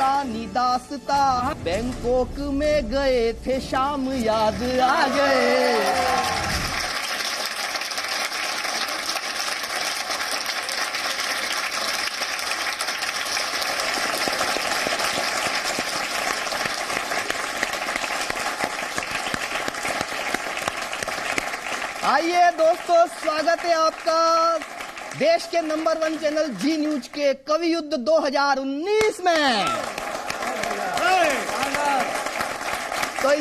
पुरानी दास्ता, बैंकॉक में गए थे शाम याद आ गए। आइए दोस्तों, स्वागत है आपका देश के नंबर 1 चैनल जी न्यूज के कवि युद्ध 2019 में। तो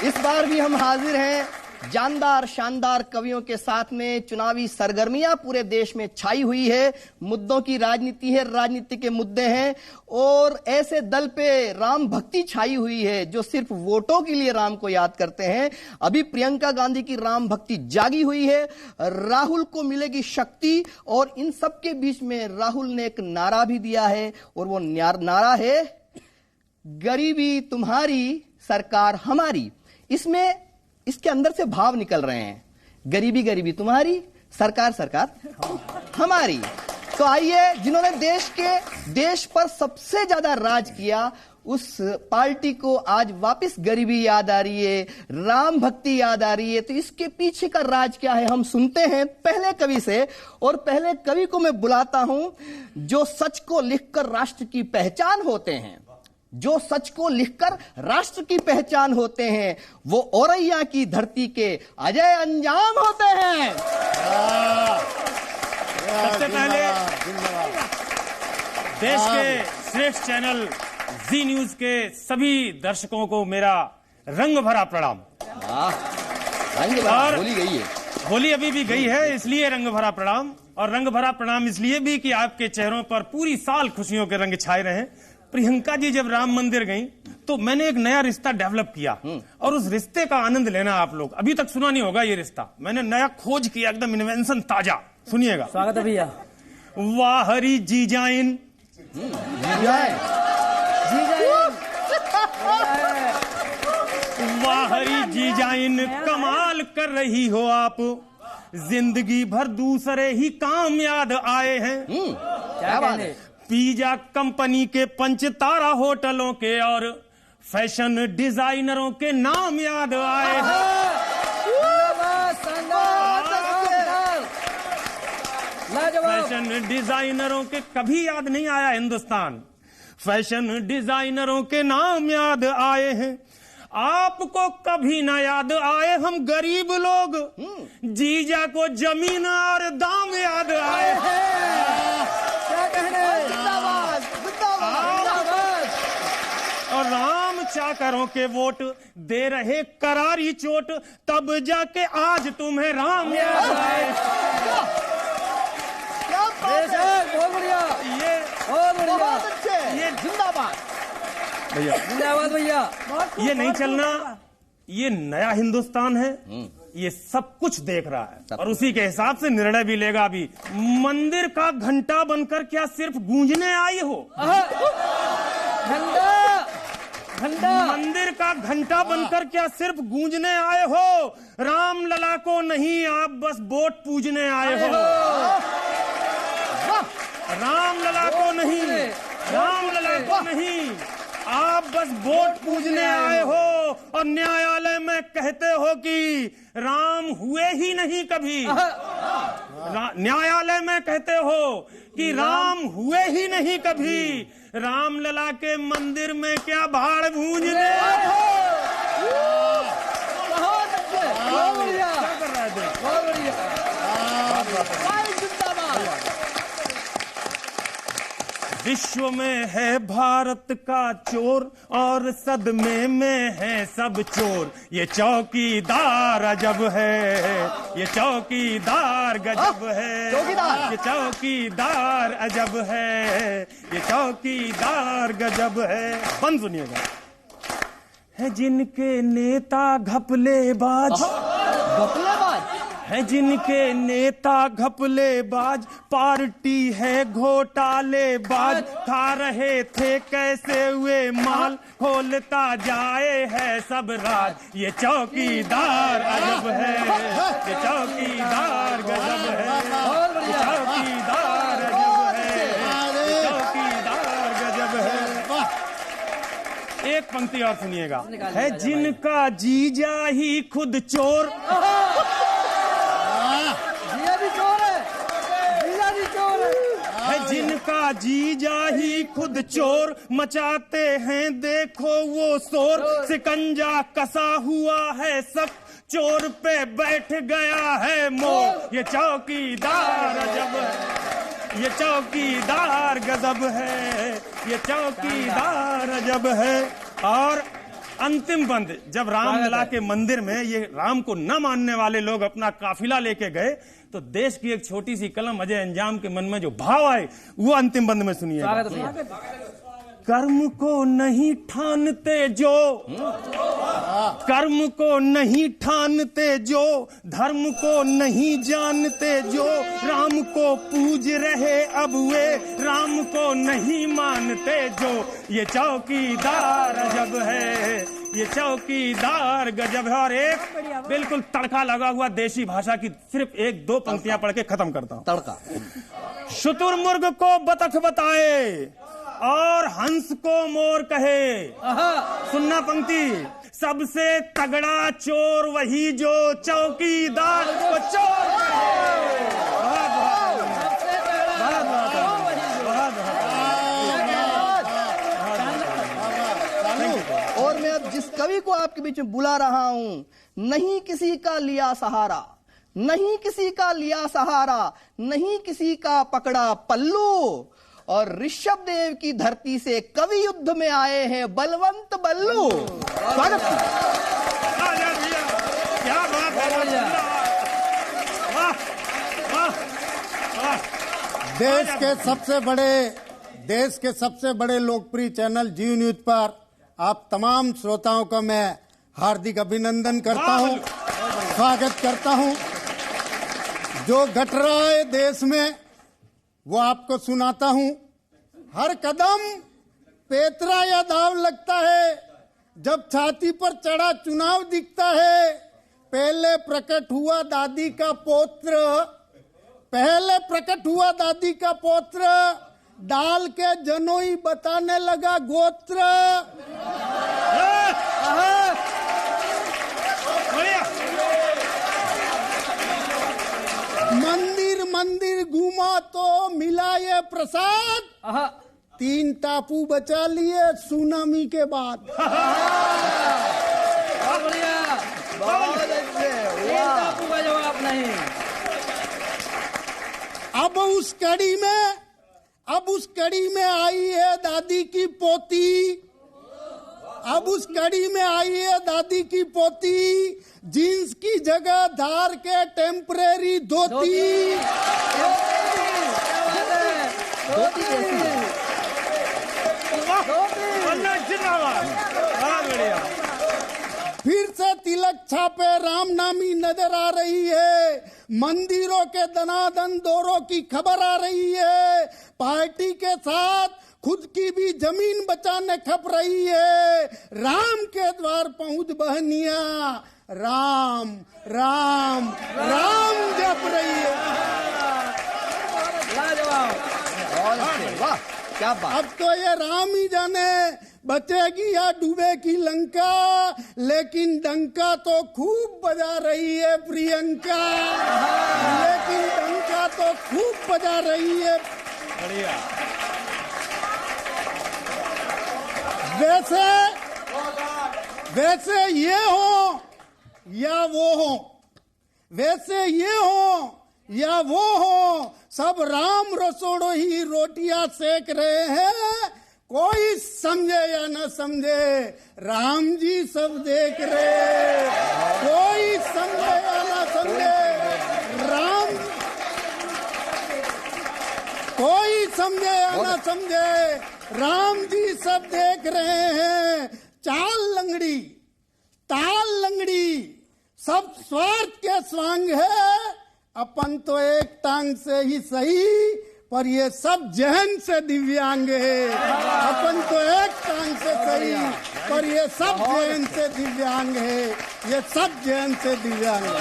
इस बार भी हम हाजिर हैं जानदार शानदार कवियों के साथ में। चुनावी सरगर्मियां पूरे देश में छाई हुई है, मुद्दों की राजनीति है, राजनीति के मुद्दे हैं, और ऐसे दल पे राम भक्ति छाई हुई है जो सिर्फ वोटों के लिए राम को याद करते हैं। अभी प्रियंका गांधी की राम भक्ति जागी हुई है, राहुल को मिलेगी शक्ति, और इन सब के बीच में राहुल ने एक नारा भी दिया है, और वो नारा है गरीबी तुम्हारी सरकार हमारी। इसके अंदर से भाव निकल रहे हैं, गरीबी गरीबी तुम्हारी, सरकार सरकार हमारी। तो आइए, जिन्होंने देश पर सबसे ज्यादा राज किया, उस पार्टी को आज वापस गरीबी याद आ रही है, राम भक्ति याद आ रही है। तो इसके पीछे का राज क्या है, हम सुनते हैं पहले कवि से। और पहले कवि को मैं बुलाता हूं जो सच को लिखकर राष्ट्र की पहचान होते हैं, जो सच को लिखकर राष्ट्र की पहचान होते हैं, वो औरैया की धरती के अजय अंजाम होते हैं। सबसे पहले देश के श्रेष्ठ चैनल जी न्यूज के सभी दर्शकों को मेरा रंग भरा प्रणाम। और होली गई है, होली अभी भी गई है, इसलिए रंग भरा प्रणाम। और रंग भरा प्रणाम इसलिए भी कि आपके चेहरों पर पूरी साल खुशियों के रंग छाए रहे। प्रियंका जी जब राम मंदिर गई तो मैंने एक नया रिश्ता डेवलप किया, और उस रिश्ते का आनंद लेना आप लोग। अभी तक सुना नहीं होगा ये रिश्ता, मैंने नया खोज किया, एकदम इन्वेंशन ताजा। सुनिएगा। स्वागत है भैया। वाहरी जीजाइन वाहरी जीजाइन कमाल कर रही हो आप, जिंदगी भर दूसरे ही काम याद आए हैं। क्या बात है। पिज्जा कंपनी के 5 तारा होटलों के और फैशन डिजाइनरों के नाम याद आए हैं। फैशन डिजाइनरों के कभी याद नहीं आया हिंदुस्तान, फैशन डिजाइनरों के नाम याद आए हैं। आपको कभी ना याद आए हम गरीब लोग, जीजा को जमीन और दाम याद आए हैं। क्या कहने, और राम चाकरों के वोट दे रहे करारी चोट, तब जाके आज तुम्हें राम याद आए। बहुत बढ़िया, ये बहुत बढ़िया, ये जिंदाबाद भैया, जिंदाबाद भैया। ये नहीं चलना, ये नया हिंदुस्तान है, ये सब कुछ देख रहा है और उसी के हिसाब से निर्णय भी लेगा। अभी मंदिर का घंटा बनकर क्या सिर्फ गूंजने आई हो? मंदिर का घंटा बनकर क्या सिर्फ गूंजने आए हो? राम लला को नहीं, आप बस वोट पूजने आए हो। राम लला को नहीं, राम लला को नहीं, आप बस वोट पूजने आए हो। और न्यायालय में कहते हो कि राम हुए ही नहीं कभी। न्यायालय में कहते हो कि राम हुए ही नहीं कभी। राम लला के मंदिर में क्या भाड़ भूंजने आए हो? बहुत अच्छे, बहुत बढ़िया, क्या कर रहा है? बहुत बढ़िया। विश्व में है भारत का चोर और सदमे में है सब चोर। ये चौकीदार अजब है, ये चौकीदार गजब है, ये चौकीदार अजब है, ये चौकीदार गजब है। बंद सुनिएगा। है जिनके नेता घपलेबाज, है जिनके नेता घपलेबाज, पार्टी है घोटालेबाज। खा रहे थे कैसे हुए माल, खोलता जाए है सब राज। ये चौकीदार अजब है, ये चौकीदार गजब है, ये चौकीदार अजब है, ये चौकीदार गजब है। एक पंक्ति और सुनिएगा। है जिनका जीजा ही खुद चोर, जिया भी चोर है, जिया भी चोर है। जिनका जीजा ही खुद चोर, मचाते हैं देखो वो शोर, सिकंजा कसा हुआ है सब, चोर पे बैठ गया है मोर। ये चौकीदार अजब है, ये चौकीदार गजब है, ये चौकीदार अजब है। और अंतिम बंद, जब रामलला के मंदिर में ये राम को न मानने वाले लोग अपना काफिला लेके गए, तो देश की एक छोटी सी कलम अजय अंजाम के मन में जो भाव आए वो अंतिम बंद में सुनिए। कर्म को नहीं ठानते जो, कर्म को नहीं ठानते जो, धर्म को नहीं जानते जो, राम को पूज रहे अब वे, राम को नहीं मानते जो। ये चौकीदार अजब है, ये चौकीदार गजब है। और एक बिल्कुल तड़का लगा हुआ देशी भाषा की सिर्फ एक दो पंक्तियां पढ़ के खत्म करता हूं। तड़का। शुतुरमुर्ग को बतख बताए और हंस को मोर कहे। सुनना पंक्ति, सबसे तगड़ा चोर वही जो चौकीदार को चोर कहे। और मैं अब जिस कवि को आपके बीच में बुला रहा हूं, नहीं किसी का लिया सहारा, नहीं किसी का लिया सहारा, नहीं किसी का पकड़ा पल्लू, और ऋषभ देव की धरती से कवि युद्ध में आए हैं बलवंत बल्लू। स्वागत। क्या बात है, देश के सबसे बड़े लोकप्रिय चैनल जी न्यूज पर आप तमाम श्रोताओं का मैं हार्दिक अभिनंदन करता हूं, स्वागत करता हूं। जो घट रहा है देश में वो आपको सुनाता हूं। हर कदम पेतरा या दाव लगता है, जब छाती पर चढ़ा चुनाव दिखता है। पहले प्रकट हुआ दादी का पौत्र, पहले प्रकट हुआ दादी का पौत्र, डाल के जनोई बताने लगा गोत्र। मंदिर मंदिर घूमा तो मिला ये प्रसाद, 3 टापू बचा लिए सुनामी के बाद। बहुत बढ़िया, बहुत अच्छे। वाह। टापू का जवाब नहीं। अब उस कड़ी में आई है दादी की पोती, अब उस कड़ी में आई है दादी की पोती, जीन्स की जगह धार के टेम्परेरी धोती। धोती कैसी है? फिर से तिलक छापे राम नामी नजर आ रही है, मंदिरों के दनादन दौरों की खबर आ रही है। पार्टी के साथ खुद की भी जमीन बचाने खप रही है। राम के द्वार पहुंच बहनिया राम राम राम जप रही है। बहुत अच्छे। वाह, क्या बात। अब तो ये राम ही जाने बचेगी या डूबेगी लंका, लेकिन डंका तो खूब बजा रही है प्रियंका, लेकिन डंका तो खूब बजा रही है। बढ़िया। वैसे ये हो या वो हो, वैसे ये हो या वो हो, सब राम रसोड़ो ही रोटियां सेक रहे हैं। कोई समझे या न समझे, राम जी सब देख रहे। कोई समझे या न समझे, कोई समझे या न समझे, राम जी सब देख रहे हैं। चाल लंगड़ी ताल लंगड़ी सब स्वार्थ के स्वांग है, अपन तो एक टांग से ही सही, पर ये सब जहन से दिव्यांग है। अपन तो एक टांग से सही, पर ये सब जहन से दिव्यांग है, ये सब जहन से दिव्यांग है।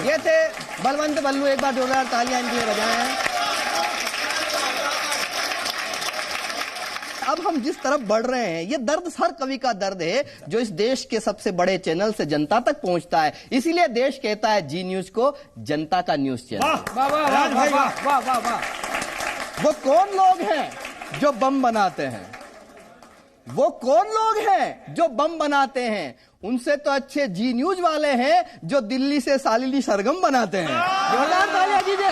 ये थे बलवंत बल्लू। एक बार जोरदार तालियां इनके लिए बजाएं। अब हम जिस तरफ बढ़ रहे हैं, ये दर्द हर कवि का दर्द है जो इस देश के सबसे बड़े चैनल से जनता तक पहुंचता है। इसीलिए देश कहता है जी न्यूज को जनता का न्यूज चैनल। वाह वाह वाह वाह वाह वाह वाह। वो कौन लोग हैं जो बम बनाते हैं? वो कौन लोग हैं जो बम बनाते हैं? उनसे तो अच्छे जी न्यूज वाले हैं जो दिल्ली से सालिनी सरगम बनाते हैं। जोरदार तालियां कीजिए।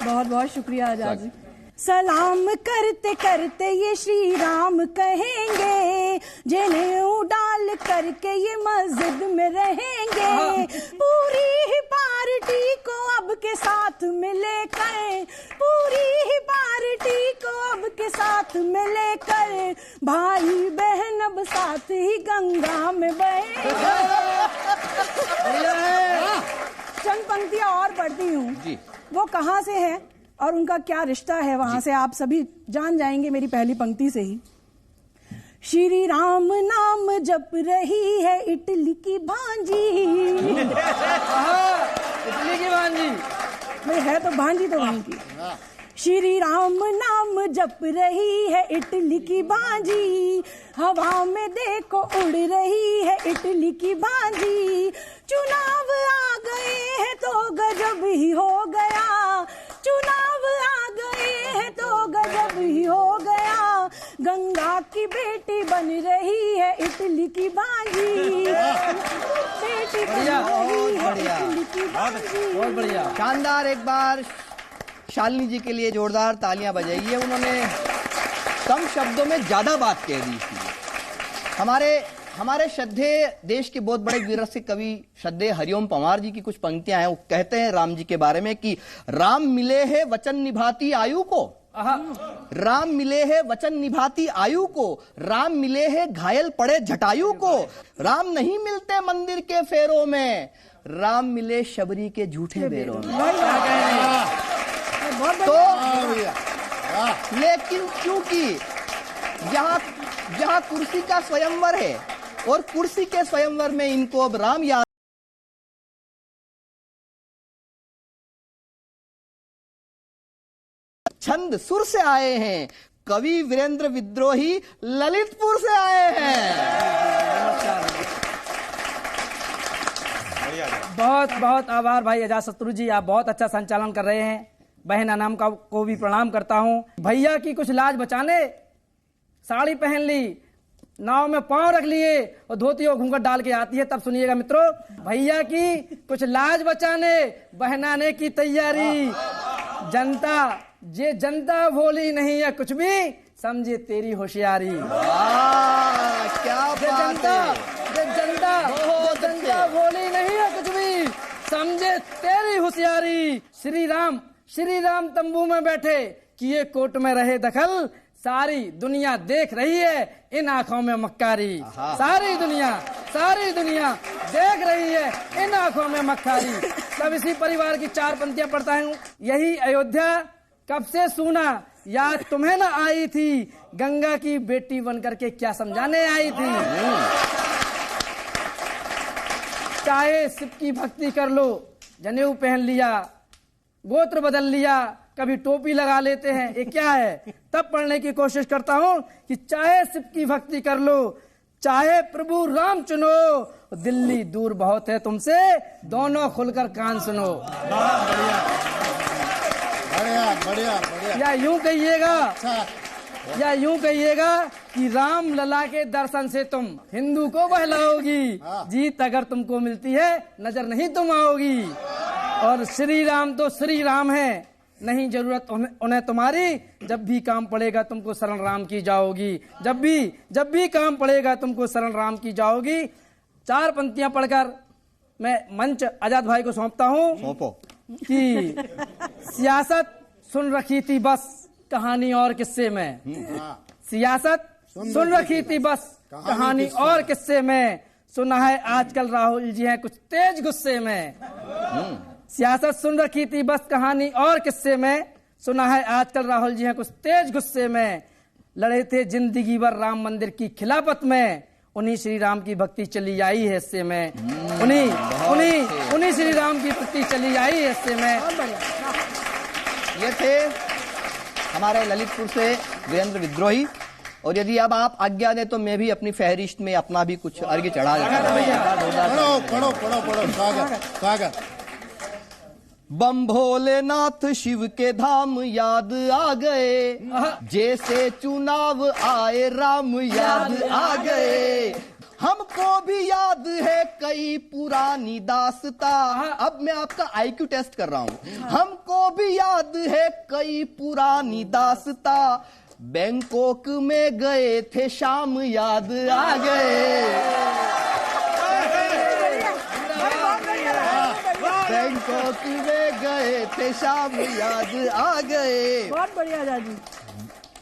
बहुत बहुत शुक्रिया आजाद जी। सलाम करते करते ये श्री राम कहेंगे, जिन्हें डाल करके ये मस्जिद में रहेंगे। पूरी ही पार्टी को अब के साथ में लेकर, पूरी ही पार्टी को अब के साथ में लेकर, भाई बहन अब साथ ही गंगा में बहेंगे। चंद पंक्तियां और पढ़ती हूँ। वो कहाँ से है और उनका क्या रिश्ता है वहां से आप सभी जान जाएंगे मेरी पहली पंक्ति से ही। श्री राम नाम जप रही है इटली की भांजी। इटली की भांजी नहीं है तो भांजी तो वहीं की। श्री राम नाम जप रही है इटली की भांजी, हवा में देखो उड़ रही है इटली की भांजी। चुनाव आ गए हैं तो गजब ही हो गया, चुनाव आ गए हैं तो गजब ही हो गया। गंगा की बेटी बन रही है इटली की भांजी, बेटी बन रही है इटली की भांजी। बहुत बढ़िया, शानदार। एक बार शालिनी जी के लिए जोरदार तालियां बजाइए। उन्होंने कम शब्दों में ज्यादा बात कह दी थी। हमारे श्रद्धेय देश के बहुत बड़े वीररसिक कवि श्रद्धेय हरिओम पंवार जी की कुछ पंक्तियां हैं। वो कहते हैं राम जी के बारे में कि राम मिले है वचन निभाती आयु को, राम मिले है वचन निभाती आयु को, राम मिले है घायल पड़े जटायु को, राम नहीं मिलते मंदिर के फेरों में, राम मिले शबरी के झूठे बेरों में। तो लेकिन क्योंकि जहां कुर्सी का स्वयंवर है और कुर्सी के स्वयंवर में इनको अब राम याद, छंद सुर से आए हैं, कवि वीरेंद्र विद्रोही ललितपुर से आए हैं। बहुत बहुत आभार भाई अजातशत्रु जी, आप बहुत अच्छा संचालन कर रहे हैं। बहन अनाम को भी प्रणाम करता हूँ। भैया की कुछ लाज बचाने साड़ी पहन ली, नाव में पांव रख लिए और धोती और घूंघट डाल के आती है। तब सुनिएगा मित्रों, भैया की कुछ लाज बचाने बहनाने की तैयारी। जनता भोली नहीं है कुछ भी, समझे तेरी होशियारी। क्या बात है। जनता भोली नहीं है कुछ भी, समझे तेरी होशियारी। श्री राम तंबू में बैठे किए कोट में रहे दखल, सारी दुनिया देख रही है इन आंखों में मक्कारी। सारी दुनिया देख रही है इन आंखों में मक्कारी। तब इसी परिवार की चार पंक्तियां पढ़ता हूँ। यही अयोध्या कब से सुना, याद तुम्हें न आई थी, गंगा की बेटी बनकर के क्या समझाने आई थी। चाहे शिव की भक्ति कर लो, जनेऊ पहन लिया, गोत्र बदल लिया, कभी टोपी लगा लेते हैं, ये क्या है। तब पढ़ने की कोशिश करता हूँ कि चाहे शिव की भक्ति कर लो, चाहे प्रभु राम चुनो, दिल्ली दूर बहुत है तुमसे, दोनों खुलकर कान सुनो। बढ़िया। या यूं कहिएगा कि राम लला के दर्शन से तुम हिंदू को बहलाओगी, जीत अगर तुमको मिलती है नजर नहीं तुम आओगी। और श्री राम तो श्री राम है, नहीं जरूरत उन्हें तुम्हारी, जब भी काम पड़ेगा तुमको शरण राम की जाओगी। जब भी काम पड़ेगा तुमको शरण राम की जाओगी। चार पंक्तियां पढ़कर मैं मंच आजाद भाई को सौंपता हूँ कि सियासत सुन रखी थी बस कहानी और किस्से में, सियासत सुन रखी थी बस कहानी और किस्से में, सुना है आजकल राहुल जी हैं कुछ तेज गुस्से में। सियासत सुन रखी थी बस कहानी और किस्से में, सुना है आजकल राहुल जी हैं कुछ तेज गुस्से में। लड़े थे जिंदगी भर राम मंदिर की खिलाफत में, उन्हीं श्री राम की भक्ति चली आई है इससे मैं, उन्हीं श्री राम की भक्ति चली आई है इससे मैं। ये थे हमारे ललितपुर से वीरेंद्र विद्रोही। और यदि अब आप आज्ञा दें तो मैं भी अपनी फहरिस्त में अपना भी कुछ अर्घ्य चढ़ा देता हूं। पढ़ो स्वागत। बम भोलेनाथ शिव के धाम याद आ गए, जैसे चुनाव आए राम याद आ गए। हमको भी याद है कई पुरानी दास्ता। अब मैं आपका IQ टेस्ट कर रहा हूं। हमको भी याद है कई पुरानी दास्ता, बैंकॉक में गए थे शाम याद आ गए। बैंकॉक में गए थे शाम याद आ गए। बहुत बढ़िया दादी।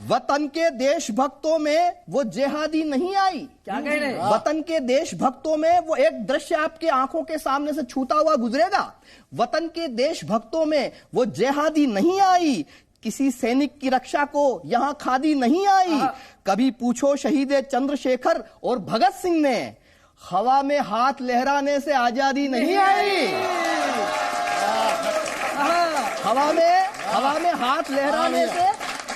वतन के देशभक्तों में वो जेहादी नहीं आई। क्या कह रहे हैं? वतन के देशभक्तों में वो एक दृश्य आपके आंखों के सामने से छूता हुआ गुजरेगा। वतन के देशभक्तों में वो जेहादी नहीं आई, किसी सैनिक की रक्षा को यहां खादी नहीं आई। कभी पूछो शहीद चंद्रशेखर और भगत सिंह ने, हवा में हाथ लहराने से आजादी नहीं आई। हवा में हाथ लहराने से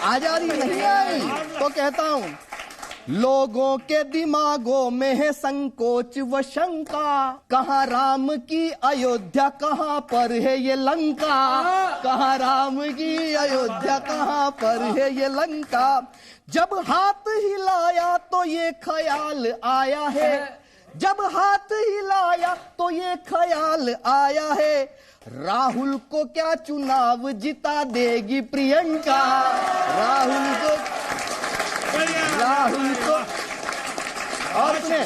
आजादी नहीं आई। तो कहता हूं, लोगों के दिमागों में है संकोच व शंका, कहां राम की अयोध्या कहां पर है ये लंका। कहां राम की अयोध्या कहां पर है ये लंका। जब हाथ हिलाया तो ये ख्याल आया है, जब हाथ हिलाया तो ये ख्याल आया है, राहुल को क्या चुनाव जिता देगी प्रियंका। राहुल को और सुने,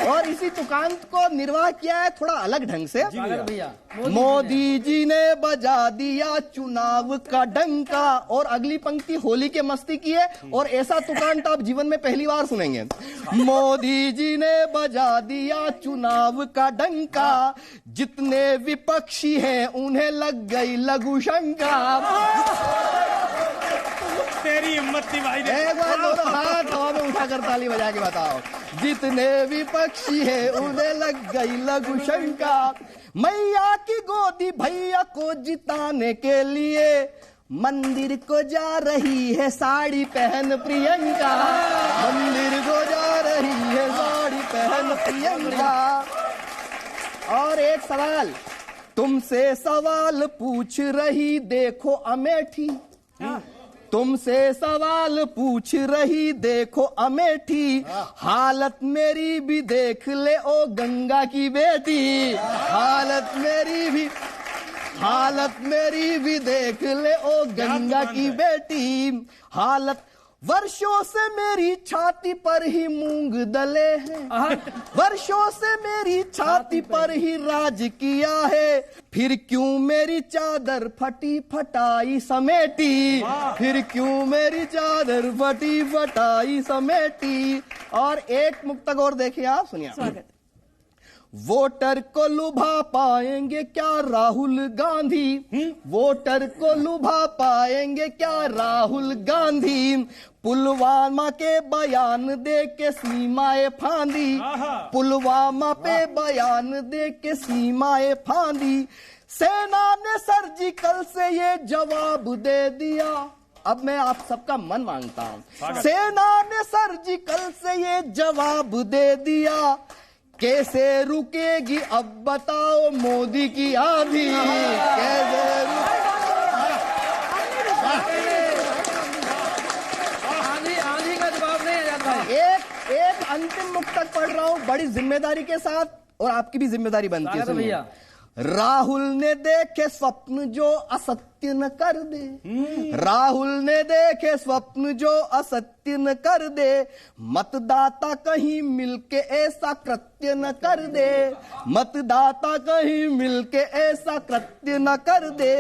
और इसी तुकांत को निर्वाह किया है थोड़ा अलग ढंग से। भैया मोदी जी ने बजा दिया चुनाव का डंका। और अगली पंक्ति होली के मस्ती की है, और ऐसा तुकांत आप जीवन में पहली बार सुनेंगे। मोदी जी ने बजा दिया चुनाव का डंका, जितने विपक्षी हैं उन्हें लग गई लघु शंका। तेरी हिम्मत थी भाई। एक बार दोनों हाथ हवा में उठाकर ताली बजा के बताओ। जितने विपक्षी हैं उन्हें लग गई लघु शंका। मैया की गोदी भैया को जिताने के लिए मंदिर को जा रही है साड़ी पहन प्रियंका। मंदिर को जा रही है साड़ी पहन प्रियंका। और एक सवाल, तुमसे सवाल पूछ रही देखो अमेठी। तुमसे सवाल पूछ रही देखो अमेठी, हालत मेरी भी देख ले ओ गंगा की बेटी। हालत मेरी भी देख ले ओ गंगा की बेटी। हालत वर्षों से मेरी छाती पर ही मूंग दले हैं, वर्षों से मेरी छाती पर ही राज किया है। फिर क्यों मेरी चादर फटी फटाई समेटी। फिर क्यों मेरी चादर फटी फटाई समेटी। और एक मुक्तक और देखिए आप, सुनिए। वोटर को लुभा पाएंगे क्या राहुल गांधी। वोटर को लुभा पाएंगे क्या राहुल गांधी। पुलवामा के बयान दे के सीमाएं फांदी। पुलवामा पे बयान दे के सीमाएं फांदी। सेना ने सर्जिकल से ये जवाब दे दिया। अब मैं आप सबका मन मांगता हूं, सेना ने सर्जिकल से ये जवाब दे दिया। कैसे रुकेगी अब बताओ मोदी की आंधी। कैसे आंधी का जवाब नहीं आ जाता। एक अंतिम मुक्तक पढ़ रहा हूं बड़ी जिम्मेदारी के साथ, और आपकी भी जिम्मेदारी बनती है भैया। राहुल ने देखे स्वप्न जो असत्य न कर दे। राहुल ने देखे स्वप्न जो असत्य न कर दे। मतदाता कहीं मिलके ऐसा कृत्य न कर दे। मतदाता कहीं मिलके ऐसा कृत्य न कर दे।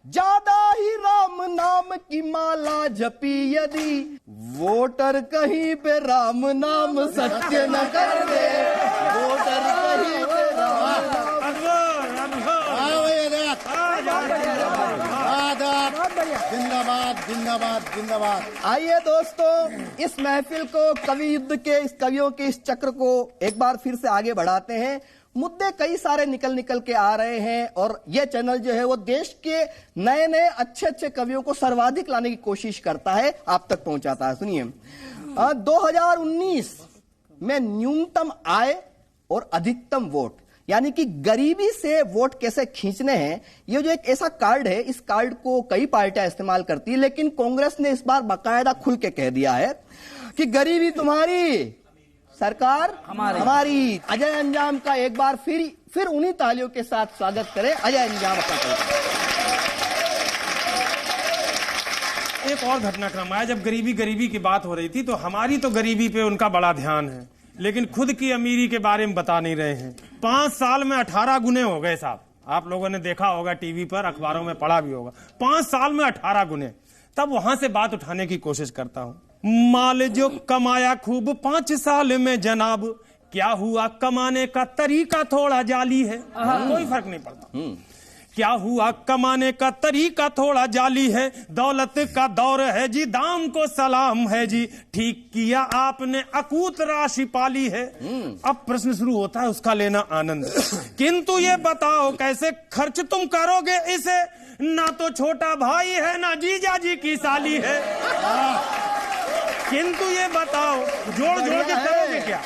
ज्यादा ही राम नाम की माला जपी यदि, वोटर कहीं पे राम नाम सत्य न कर दे। वोटर कहीं पे राम नाम। बहुत बढ़िया। जिंदाबाद जिंदाबाद जिंदाबाद। आइए दोस्तों, इस महफिल को, कवि युद्ध के इस कवियों के इस चक्र को एक बार फिर से आगे बढ़ाते हैं। मुद्दे कई सारे निकल के आ रहे हैं और यह चैनल जो है वो देश के नए नए अच्छे कवियों को सर्वाधिक लाने की कोशिश करता है, आप तक पहुंचाता है। सुनिए, 2019 में न्यूनतम आय और अधिकतम वोट, यानी कि गरीबी से वोट कैसे खींचने हैं, ये जो एक ऐसा कार्ड है, इस कार्ड को कई पार्टियां इस्तेमाल करती है, लेकिन कांग्रेस ने इस बार बाकायदा खुल के कह दिया है कि गरीबी तुम्हारी, सरकार हमारी। अजय अंजाम का एक बार फिर उन्हीं तालियों के साथ स्वागत करें। अजय अंजाम अपना एक और घटनाक्रम आया, जब गरीबी की बात हो रही थी तो हमारी तो गरीबी पे उनका बड़ा ध्यान है, लेकिन खुद की अमीरी के बारे में बता नहीं रहे हैं। 5 साल में 18 गुने हो गए साहब, आप लोगों ने देखा होगा टीवी पर, अखबारों में पढ़ा भी होगा। 5 साल में 18 गुने। तब वहां से बात उठाने की कोशिश करता हूं। माल जो कमाया खूब 5 साल में जनाब, क्या हुआ कमाने का तरीका थोड़ा जाली है। कोई फर्क नहीं पड़ता, क्या हुआ कमाने का तरीका थोड़ा जाली है। दौलत का दौर है जी, दाम को सलाम है जी, ठीक किया आपने अकूत राशि पाली है। अब प्रश्न शुरू होता है उसका लेना आनंद। किंतु ये बताओ कैसे खर्च तुम करोगे इसे, ना तो छोटा भाई है ना जीजा जी की साली है। किंतु ये बताओ, जोड़ के करोगे क्या?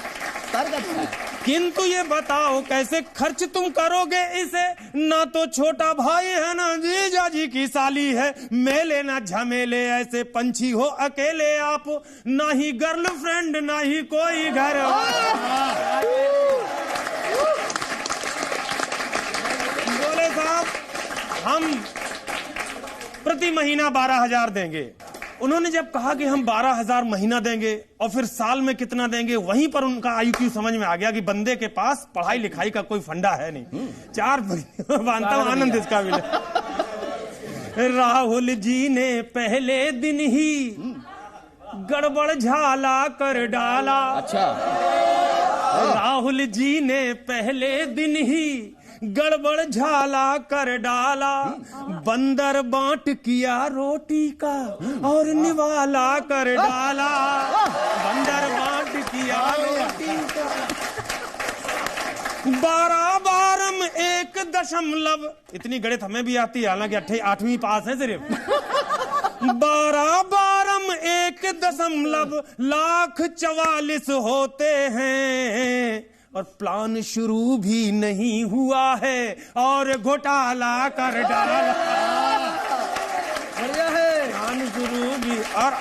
किंतु ये बताओ कैसे खर्च तुम करोगे इसे, ना तो छोटा भाई है ना जीजा जी की साली है। मेले ना झमेले ऐसे पंछी हो अकेले आप, ना ही गर्लफ्रेंड ना ही कोई घर। बोले साहब हम प्रति महीना 12,000 देंगे। उन्होंने जब कहा कि हम 12,000 महीना देंगे और फिर साल में कितना देंगे, वहीं पर उनका IQ समझ में आ गया कि बंदे के पास पढ़ाई लिखाई का कोई फंडा है नहीं। 4 मानता हूं, आनंद इसका भी। राहुल जी ने पहले दिन ही गड़बड़ झाला कर डाला। अच्छा, राहुल जी ने पहले दिन ही गड़बड़ झाला कर डाला। बंदर बांट किया रोटी का और निवाला कर डाला। बंदर बांट किया रोटी का। 12 बारम 1 इतनी गणित हमें भी आती है, हालांकि 8वीं पास है सिर्फ। 12 बारम 1 लाख 44 होते हैं और प्लान शुरू भी नहीं हुआ है और घोटाला कर डाला। बढ़िया है, प्लान शुरू भी। और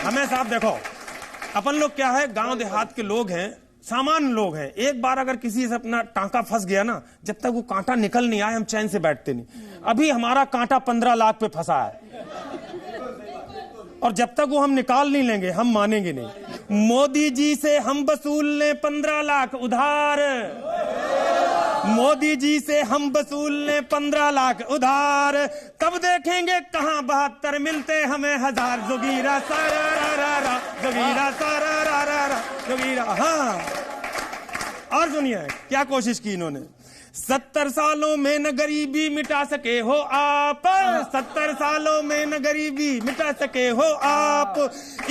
हमें साहब देखो, अपन लोग क्या है, गांव देहात के लोग हैं, सामान्य लोग हैं। एक बार अगर किसी से अपना टांका फंस गया ना, जब तक वो कांटा निकल नहीं आए हम चैन से बैठते नहीं। अभी हमारा कांटा 15 लाख पे फंसा है और जब तक वो हम निकाल नहीं लेंगे हम मानेंगे नहीं। मोदी जी से हम वसूल लें 15 लाख उधार, मोदी जी से हम वसूल लें 15 लाख उधार, तब देखेंगे कहां 72 मिलते हमें 1000। जोगीरा सारा रा रा रा, जोगीरा सारा रा रा रा, जोगीरा। हाँ, और सुनिए क्या कोशिश की इन्होंने। 70 सालों में न गरीबी मिटा सके हो आप, 70 सालों में न गरीबी मिटा सके हो आप,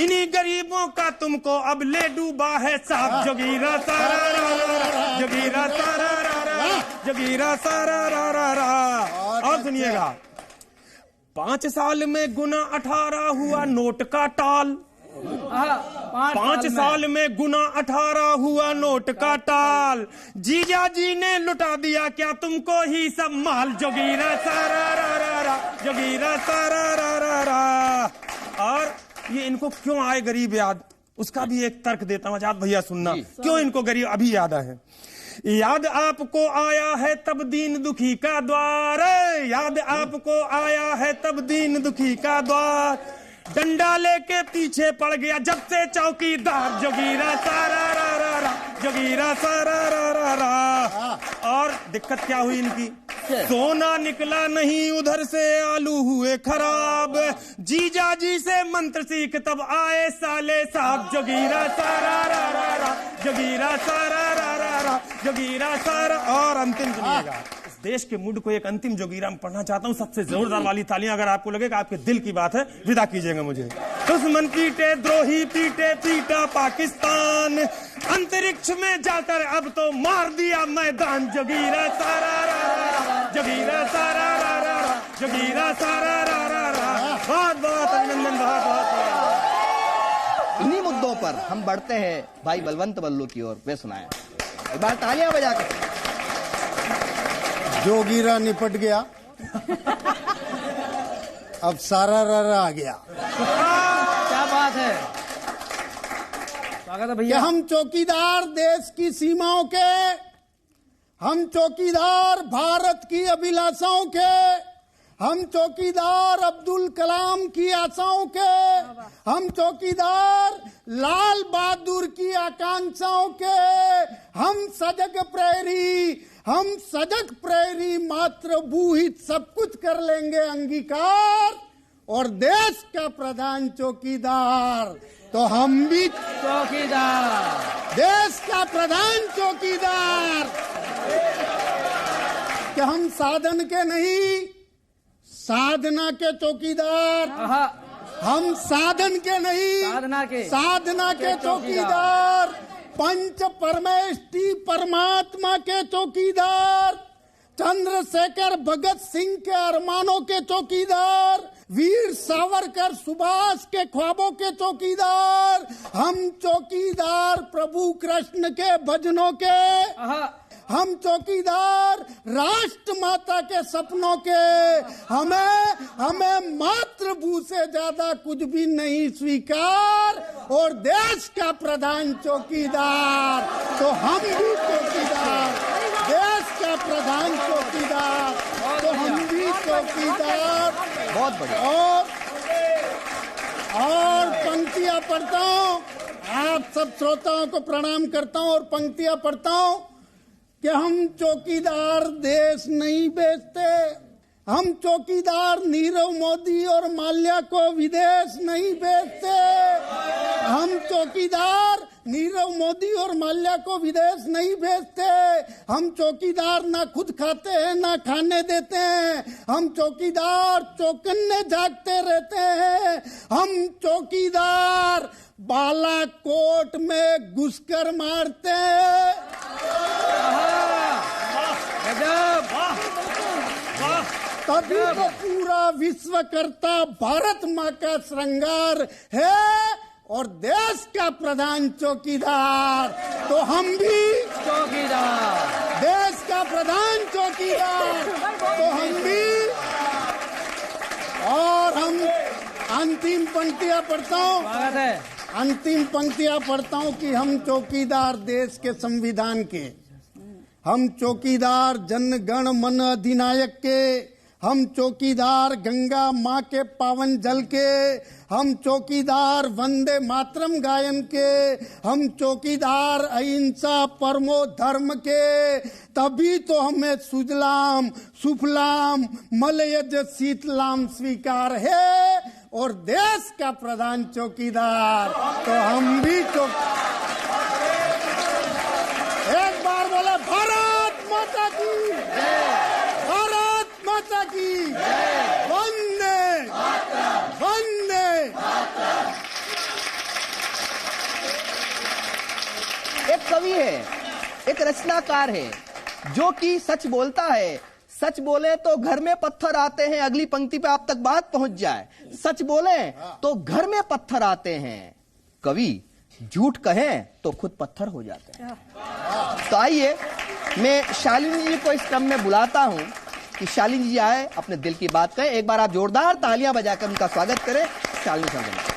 इन्हीं गरीबों का तुमको अब ले डूबा है साहब। जोगीरा सारा रा रा, जोगीरा सारा रा रा, जोगीरा सारा रा रा रा। और सुनिएगा, 5 साल में गुना 18 हुआ नोट का टाल। 5 साल में गुना 18 हुआ नोट का टाल। जीजा जी ने लुटा दिया क्या तुमको ही सब माल। जोगीरा सारा रा रा रा, जोगीरा सारा रा रा रा। और ये इनको क्यों आए गरीब याद, उसका भी एक तर्क देता हूं, आजाद भैया सुनना। क्यों इनको गरीब अभी याद है? याद आपको आया है तब दीन दुखी का द्वार, याद आपको आया है तब दीन दुखी का द्वार। डंडा लेके पीछे पड़ गया जब से चौकीदार। जोगीरा सारा रा रा रा, जोगीरा सारा रा रा रा। और दिक्कत क्या हुई इनकी? सोना निकला नहीं उधर से आलू हुए खराब। जीजा जी से मंत्र सीख तब आए साले साहब। जोगीरा सारा रा रा रा, जोगीरा सारा रा रा रा, जोगीरा सारा। और अंतिम सुनिएगा, देश के मूड को एक अंतिम जोगीरा में पढ़ना चाहता हूं। सबसे जोरदार वाली तालियां अगर आपको लगे कि आपके दिल की बात है, विदा कीजिएगा मुझे। दुश्मन पीटे द्रोही पीटे पीटा पाकिस्तान, अंतरिक्ष में जाकर अब तो मार दिया मैदान। जोगीरा सारा रा, जोगीरा सारा रा, जोगीरा सारा रा। बहुत बहुत अभिनंदन, बहुत बहुत। इन्हीं मुद्दों पर हम बढ़ते हैं भाई बलवंत बल्लू की ओर। वे सुनाए एक बार तालियां बजाकर। जोगीरा निपट गया, अब सारा रा आ गया। क्या बात है, स्वागत है कि भैया। हम चौकीदार देश की सीमाओं के, हम चौकीदार भारत की अभिलाषाओं के, हम चौकीदार अब्दुल कलाम की आशाओं के, हम चौकीदार लाल बहादुर की आकांक्षाओं के, हम सजग प्रहरी, हम सजग प्रहरी मातृभूहित सब कुछ कर लेंगे अंगीकार, और देश का प्रधान चौकीदार तो हम भी चौकीदार, देश का प्रधान चौकीदार। कि हम साधन के नहीं, साधना के चौकीदार। आहा, हम साधन के नहीं, साधना के चौकीदार। पंच परमेष्टि परमात्मा के चौकीदार, चंद्रशेखर भगत सिंह के अरमानों के चौकीदार, वीर सावरकर सुभाष के ख्वाबों के चौकीदार। हम चौकीदार प्रभु कृष्ण के भजनों के, हम चौकीदार राष्ट्र माता के सपनों के। हमें मातृभू से ज्यादा कुछ भी नहीं स्वीकार, और देश का प्रधान चौकीदार तो हम भी चौकीदार, देश का प्रधान चौकीदार तो हम भी चौकीदार। बहुत बढ़िया। और पंक्तियां पढ़ता हूँ, आप सब श्रोताओं को प्रणाम करता हूँ और पंक्तियां पढ़ता हूँ कि हम चौकीदार देश नहीं बेचते, हम चौकीदार नीरव मोदी और माल्या को विदेश नहीं बेचते, हम चौकीदार नीरव मोदी और माल्या को विदेश नहीं भेजते, हम चौकीदार ना खुद खाते हैं ना खाने देते हैं, हम चौकीदार चौकन्ने जागते रहते हैं, हम चौकीदार बालाकोट में घुसकर मारते हैं। तभी तो पूरा विश्व करता भारत माँ का श्रृंगार है, और देश का प्रधान चौकीदार तो हम भी चौकीदार, देश का प्रधान चौकीदार तो हम भी। और हम अंतिम पंक्तियां पढ़ता हूँ, स्वागत है। अंतिम पंक्तियां पढ़ता हूँ कि हम चौकीदार देश के संविधान के, हम चौकीदार जन गण मन अधिनायक के, हम चौकीदार गंगा माँ के पावन जल के, हम चौकीदार वंदे मातरम गायन के, हम चौकीदार अहिंसा परमो धर्म के। तभी तो हमें सुजलाम सुफलाम मलयज शीतलाम स्वीकार है, और देश का प्रधान चौकीदार तो हम भी एक बार बोले भारत माता की, भारत माता की, वंदे वंदे। एक कवि है, एक रचनाकार है, जो कि सच बोलता है। सच बोले तो घर में पत्थर आते हैं, अगली पंक्ति पे आप तक बात पहुंच जाए। सच बोले तो घर में पत्थर आते हैं, कवि झूठ कहें तो खुद पत्थर हो जाते हैं। तो आइए मैं शालिनी जी को इस क्रम में बुलाता हूं कि शालिनी जी आए, अपने दिल की बात कहें। एक बार आप जोरदार तालियां बजाकर उनका स्वागत करें। शालिनी सरगम।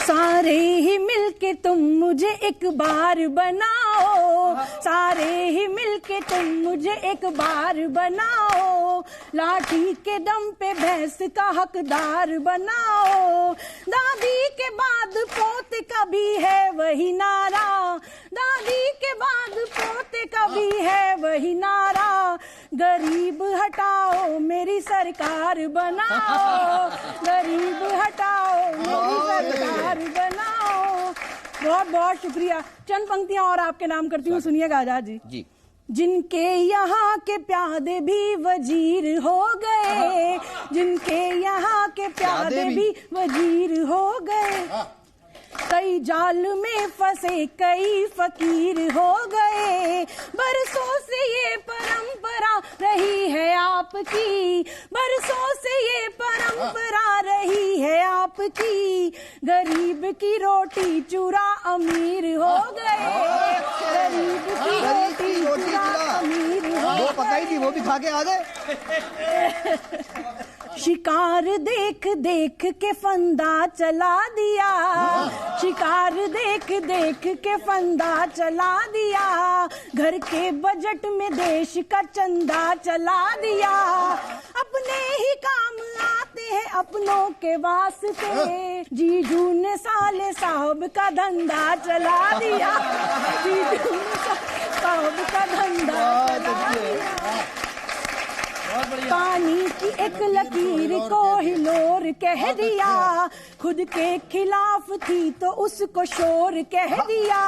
सारे ही मिलके तुम मुझे एक बार बनाओ, सारे ही मिलके तुम मुझे एक बार बनाओ, लाठी के दम पे भैंस का हकदार बनाओ। दादी के बाद पोते का भी है वही नारा, दादी के बाद पोते का भी है वही नारा। गरीब हटाओ मेरी सरकार बनाओ, गरीब हटाओ मेरी सरकार बनाओ। बहुत बहुत शुक्रिया। चंद पंक्तियां और आपके नाम करती हूँ, सुनिएगा आजाद जी। जिनके यहाँ के प्यादे भी वजीर हो गए, जिनके यहाँ के प्यादे भी वजीर हो गए, कई जाल में फंसे कई फकीर हो गए। बरसों से ये परंपरा रही है आपकी, बरसों से ये परंपरा रही है आपकी, गरीब की रोटी चूरा अमीर हो गए, गरीब की रोटी चूरा अमीर हो वो पकाई थी वो भी खा के आ गए। शिकार देख देख के फंदा चला दिया, शिकार देख देख के फंदा चला दिया, घर के बजट में देश का चंदा चला दिया, अपने ही काम आते हैं अपनों के वास्ते, जीजू ने साले साहब का धंधा चला दिया, जीजू ने साहब का धंधा चला दिया। पानी की एक लकीर को हिलोर कह दिया, खुद के खिलाफ थी तो उसको शोर कह दिया,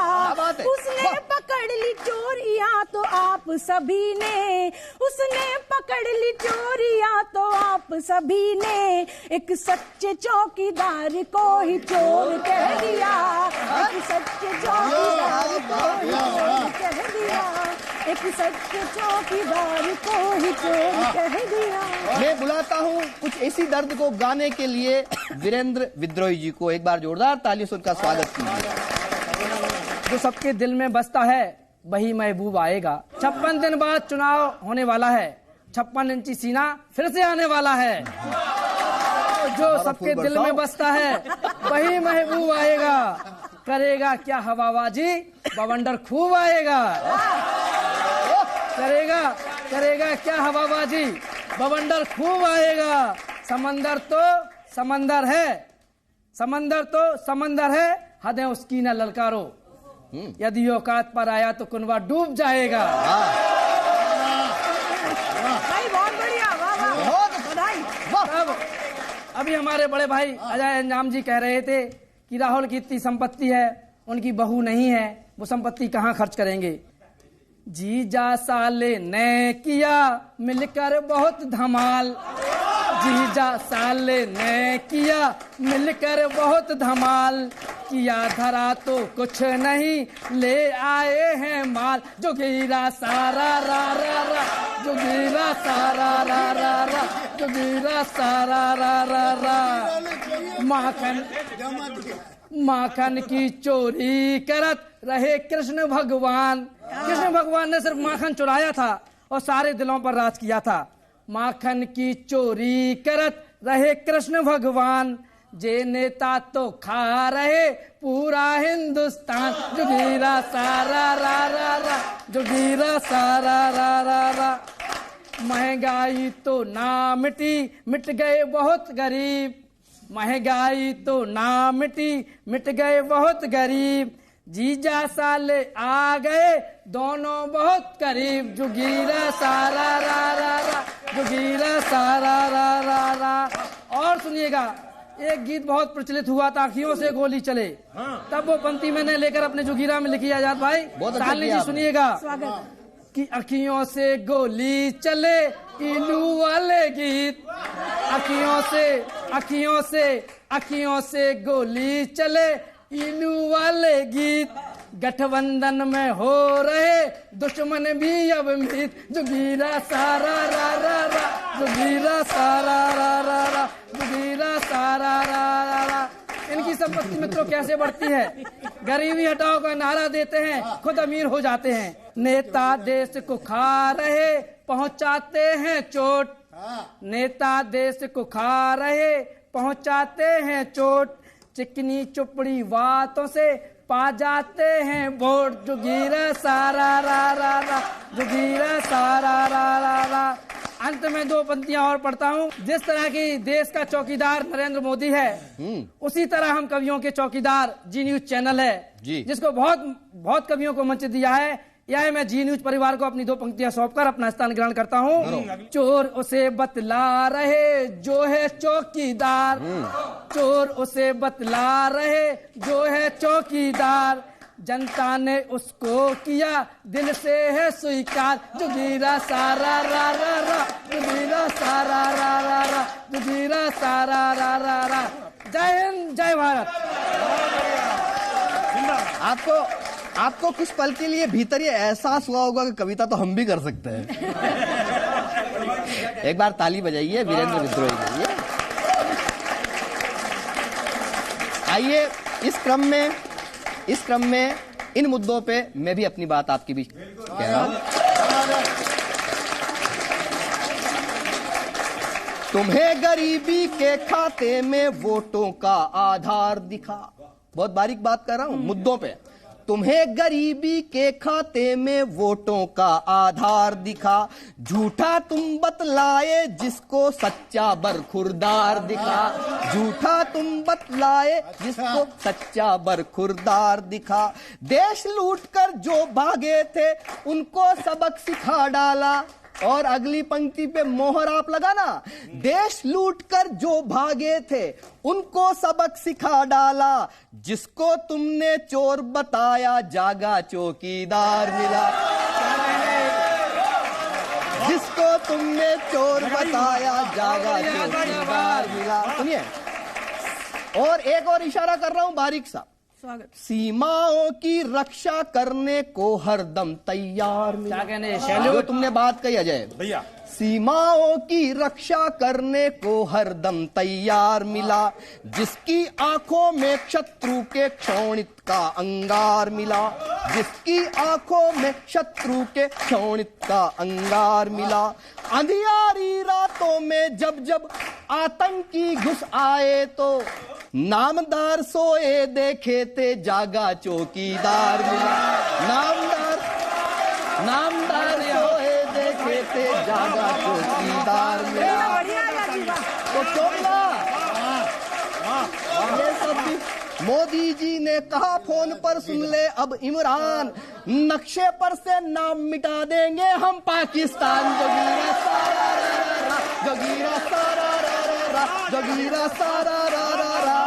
उसने पकड़ ली चोरियां तो आप सभी ने, उसने पकड़ ली चोरियां तो आप सभी ने, एक सच्चे चौकीदार को ही चोर कह दिया, एक सच्चे चौकीदार को ही चोर कह दिया, एक सच्चे चौकीदार को ही चोर कह दिया। मैं बुलाता हूँ कुछ ऐसी दर्द को गाने के लिए वीरेंद्र विद्रोही जी को, एक बार जोरदार तालियों से उनका स्वागत कीजिए। जो सबके दिल में बसता है वही महबूब आएगा। 56 दिन बाद चुनाव होने वाला है, 56 इंची सीना फिर से आने वाला है। जो सबके दिल में बसता है वही महबूब आएगा। करेगा क्या हवाबाजी, बवंडर खूब आएगा। करेगा क्या हवाबाजी, बवंडर खूब आएगा। समंदर तो समंदर है, समंदर तो समंदर है, हदें उसकी न ललकारो, यदि औकात पर आया तो कुनवा डूब जाएगा। बहुत बढ़िया, बहुत बधाई। अभी हमारे बड़े भाई अजय अंजाम जी कह रहे थे कि राहुल की इतनी संपत्ति है, उनकी बहू नहीं है, वो संपत्ति कहाँ खर्च करेंगे। जीजा साले ने किया मिलकर बहुत धमाल, जीजा साले ने किया मिलकर बहुत धमाल, किया धरा तो कुछ नहीं ले आए हैं माल। जो गिरा सारा रा रा रा, जो गिरा सारा रा रा रा, जो गिरा सारा रा रा रा। माखन की चोरी करत रहे कृष्ण भगवान। कृष्ण भगवान ने सिर्फ माखन चुराया था और सारे दिलों पर राज किया था। माखन की चोरी करत रहे कृष्ण भगवान, जे नेता तो खा रहे पूरा हिंदुस्तान। जो गिरा सारा रा रा रा, जो गिरा सारा रा रा रा। महंगाई तो ना मिटी, मिट गए बहुत गरीब। महंगाई तो ना मिटी, मिट गए बहुत गरीब। जीजा साले आ गए दोनों बहुत करीब। जो गिरा सारा रा रा रा, जो गिरा सारा रा रा रा। और सुनिएगा, एक गीत बहुत प्रचलित हुआ था, आँखियों से गोली चले। तब वो पंक्ति मैंने लेकर अपने जोगीरा में लिखी। आजाद भाई सालनी जी सुनिएगा कि अखियों से गोली चले इलू वाले गीत। अखियों से गोली चले इलू वाले गीत। गठबंधन में हो रहे दुश्मन भी अब मीत। जो गिरा सारा रा रा रा, जो गिरा सारा रा रा रा, जो गिरा सारा रा रा रा। इनकी संपत्ति मित्रों कैसे बढ़ती है। गरीबी हटाओ का नारा देते हैं, खुद अमीर हो जाते हैं। नेता देश को खा रहे पहुंचाते हैं चोट। नेता देश को खा रहे पहुंचाते हैं चोट। चिकनी चुपड़ी बातों से पा जाते हैं वोट। जो गिरा सारा रा रा रा, जो गिरा सारा रा रा रा। अंत में दो पंक्तियां और पढ़ता हूँ। जिस तरह की देश का चौकीदार नरेंद्र मोदी है, उसी तरह हम कवियों के चौकीदार जी न्यूज चैनल है, जिसको बहुत कवियों को मंच दिया है। यह मैं जी न्यूज परिवार को अपनी दो पंक्तियां सौंपकर अपना स्थान ग्रहण करता हूँ। चोर उसे बतला रहे जो है चौकीदार। चोर उसे बतला रहे जो है चौकीदार। जनता ने उसको किया दिल से है स्वीकार। जुगीरा सारा रा रा रा, जुगीरा सारा रा रा रा, जुगीरा सारा रा रा रा। जय हिंद, जय भारत। आपको कुछ पल के लिए भीतर ये एहसास हुआ होगा कि कविता तो हम भी कर सकते हैं। एक बार ताली बजाइए वीरेंद्र विद्रोही के लिए। आइए इस क्रम में इन मुद्दों पे मैं भी अपनी बात आपकी भी कह रहा हूं। तुम्हें गरीबी के खाते में वोटों का आधार दिखा। बहुत बारीक बात कर रहा हूं मुद्दों पे। तुम्हें गरीबी के खाते में वोटों का आधार दिखा। झूठा तुम बतलाए जिसको सच्चा बरखुरदार दिखा। झूठा तुम बतलाए जिसको सच्चा बरखुरदार दिखा। देश लूटकर जो भागे थे उनको सबक सिखा डाला। और अगली पंक्ति पे मोहर आप लगाना। देश लूटकर जो भागे थे उनको सबक सिखा डाला। जिसको तुमने चोर बताया जागा चौकीदार मिला। जिसको तुमने चोर बताया जागा चौकीदार मिला। सुनिए, और एक और इशारा कर रहा हूं बारीक सा। स्वागत। सीमाओं की रक्षा करने को हरदम तैयार मिला। क्या कहने जो तुमने बात कही अजय भैया, सीमाओं की रक्षा करने को हरदम तैयार मिला। जिसकी आंखों में शत्रु के क्षोणित का अंगार मिला। जिसकी आंखों में शत्रु के क्षोणित का अंगार मिला। अंधियारी रातों में जब जब आतंकी घुस आए तो नामदार सोए देखे थे जागा चौकीदार मिला। नामदार सोए देखे थे जागा चौकीदार मिला। तो चोला ये सब भी मोदी जी ने कहा फोन पर, सुन ले अब इमरान, नक्शे पर से नाम मिटा देंगे हम पाकिस्तान। जगीरा सारा रा रा रा, जगीरा सारा रा रा रा, जगीरा सारा रा रा रा।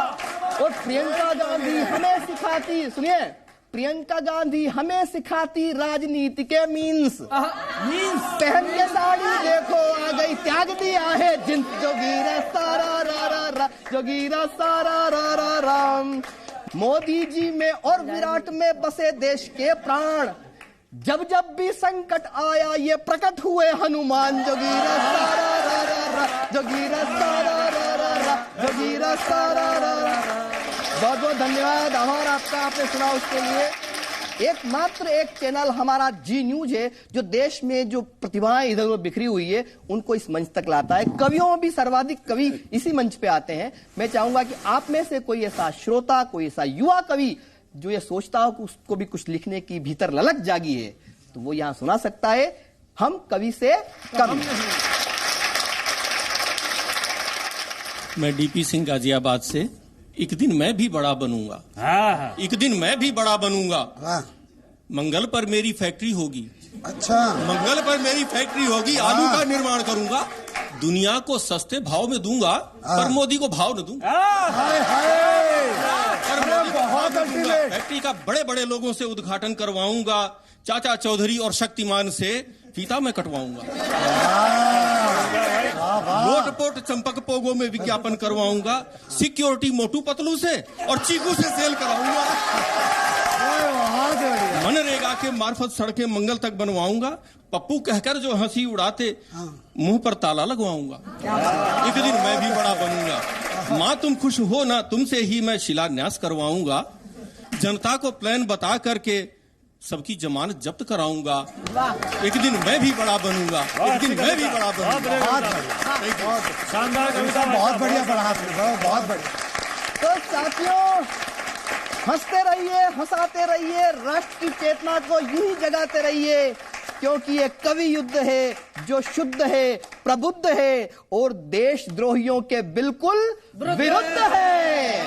और प्रियंका गांधी हमें सिखाती, सुनिए, प्रियंका गांधी हमें सिखाती राजनीति के मीन्स। पहन के साड़ी देखो आ गई, त्याग दिया है जिन। जोगीरा सारा रा रा रा, जोगीरा सारा रा रा राम। मोदी जी में और विराट में बसे देश के प्राण। जब जब भी संकट आया ये प्रकट हुए हनुमान। जोगीरा सारा रा रा रा, जोगीरा सारा रा रा रा, जोगीरा सारा रा रा रा। बहुत बहुत धन्यवाद आभार आपका, आपने सुना उसके लिए। एकमात्र एक चैनल हमारा जी न्यूज है जो देश में जो प्रतिभाएं इधर उधर बिखरी हुई है उनको इस मंच तक लाता है। कवियों में भी सर्वाधिक कवि इसी मंच पे आते हैं। मैं चाहूंगा कि आप में से कोई ऐसा श्रोता, कोई ऐसा युवा कवि जो ये सोचता हो कि उसको भी कुछ लिखने की भीतर ललक जागी है तो वो यहां सुना सकता है। हम कवि से कम। मैं डीपी सिंह गाजियाबाद से। एक दिन मैं भी बड़ा बनूंगा। एक दिन मैं भी बड़ा बनूंगा। मंगल पर मेरी फैक्ट्री होगी। अच्छा, मंगल पर मेरी फैक्ट्री होगी। आलू का निर्माण करूंगा। दुनिया को सस्ते भाव में दूंगा पर मोदी को भाव न दूंगा। फैक्ट्री का बड़े बड़े लोगों से उद्घाटन करवाऊंगा। चाचा चौधरी और शक्तिमान से फीता में कटवाऊंगा। लोटपोट चंपक पोगो में विज्ञापन करवाऊंगा। सिक्योरिटी मोटू पतलू से और चीकू से सेल कराऊंगा। मनरेगा के मार्फत सड़कें मंगल तक बनवाऊंगा। पप्पू कहकर जो हंसी उड़ाते मुंह पर ताला लगवाऊंगा। एक दिन मैं भी बड़ा बनूंगा। माँ तुम खुश हो ना, तुमसे ही मैं शिलान्यास करवाऊंगा। जनता को प्लान बता करके सबकी जमानत जब्त कराऊंगा। एक दिन मैं भी बड़ा बनूंगा। एक दिन मैं भी बड़ा बनूंगा। शानदार कविता, बहुत बढ़िया पढ़ा, बहुत बढ़िया। तो साथियों, हंसते रहिए, हंसाते रहिए, राष्ट्र की चेतना को यूं ही जगाते रहिए क्योंकि ये कवि युद्ध है जो शुद्ध है, प्रबुद्ध है और देशद्रोहियों के बिल्कुल विरुद्ध है।